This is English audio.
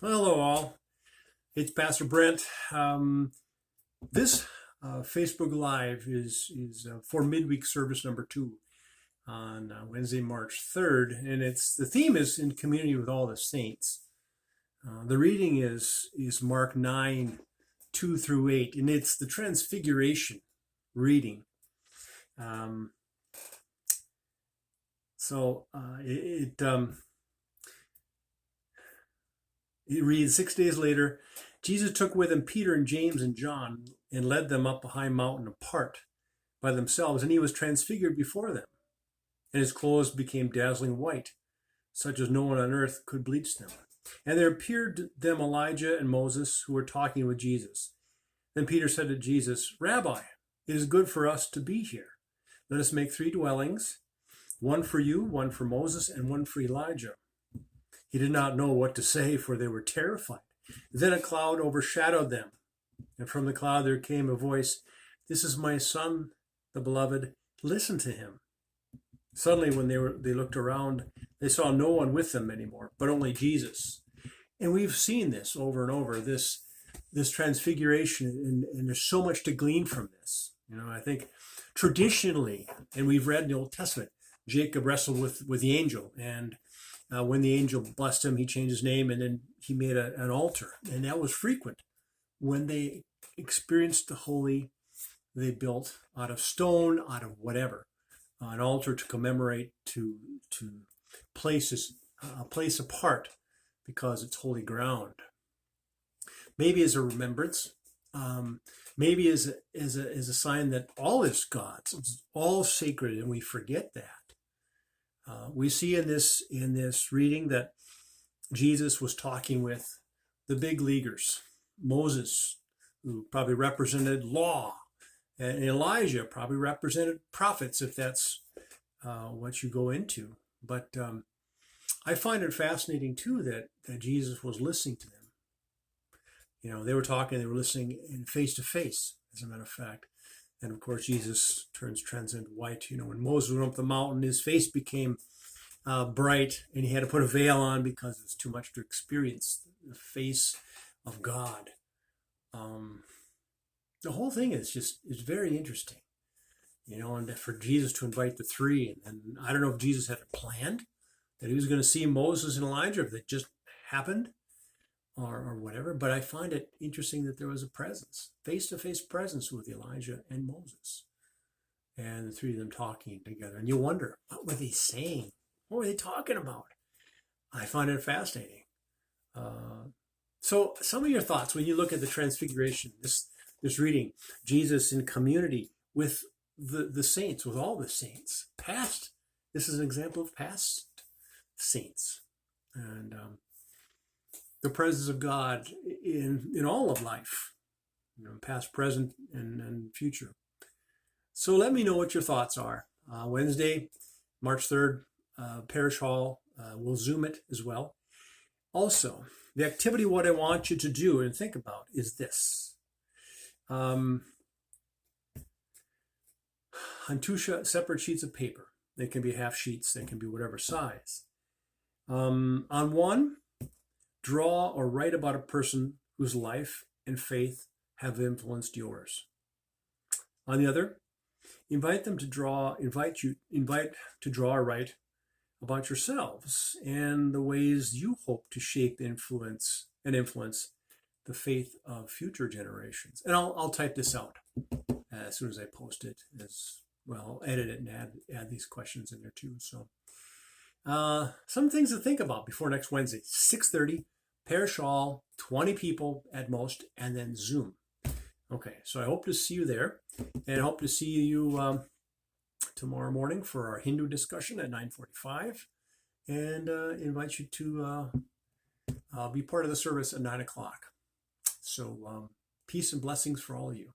Hello, all. It's Pastor Brent. This Facebook Live is for Midweek service number 2 on Wednesday, March 3rd, and the theme is in community with all the saints. The reading is Mark 9, 2 through 8, and it's the Transfiguration reading. It reads, 6 days later, Jesus took with him Peter and James and John and led them up a high mountain apart by themselves, and he was transfigured before them. And his clothes became dazzling white, such as no one on earth could bleach them. And there appeared to them Elijah and Moses, who were talking with Jesus. Then Peter said to Jesus, "Rabbi, it is good for us to be here. Let us make 3 dwellings, one for you, one for Moses, and one for Elijah." He did not know what to say, for they were terrified. Then a cloud overshadowed them, and from the cloud there came a voice, "This is my son, the beloved. Listen to him." Suddenly, when they looked around, they saw no one with them anymore, but only Jesus. And we've seen this over and over, this transfiguration, and there's so much to glean from this. I think traditionally, and we've read in the Old Testament, Jacob wrestled with the angel, and when the angel blessed him, he changed his name, and then he made an altar. And that was frequent. When they experienced the holy, they built out of stone, out of whatever, an altar to commemorate, to place a place apart because it's holy ground. Maybe as a remembrance, maybe as a sign that all is God's, it's all sacred, and we forget that. We see in this reading that Jesus was talking with the big leaguers. Moses, who probably represented law, and Elijah probably represented prophets, if that's what you go into. But I find it fascinating too that Jesus was listening to them. They were talking, they were listening in face to face, as a matter of fact. And of course, Jesus turns transcendent white. When Moses went up the mountain, his face became bright, and he had to put a veil on because it was too much to experience the face of God. The whole thing is very interesting, and for Jesus to invite the 3, and I don't know if Jesus had it planned that he was going to see Moses and Elijah, if that just happened, or whatever. But I find it interesting that there was a presence, face-to-face presence with Elijah and Moses, and the 3 of them talking together. And you wonder, what were they saying? What were they talking about? I find it fascinating. So some of your thoughts when you look at the Transfiguration, this reading, Jesus in community with the saints, with all the saints. This is an example of past saints. And the presence of God in all of life, past, present, and future. So let me know what your thoughts are. Wednesday, March 3rd, Parish Hall. We'll Zoom it as well. Also, the activity, what I want you to do and think about is this. On 2 separate sheets of paper, they can be half sheets, they can be whatever size. On one, draw or write about a person whose life and faith have influenced yours. On the other, invite to draw or write about yourselves and the ways you hope to shape, influence the faith of future generations. And I'll type this out as soon as I post it as well. I'll edit it and add these questions in there too. So some things to think about before next Wednesday, 6:30, Parish Hall, 20 people at most, and then Zoom. Okay, so I hope to see you there, and I hope to see you tomorrow morning for our Hindu discussion at 9:45, and invite you to be part of the service at 9 o'clock. So peace and blessings for all of you.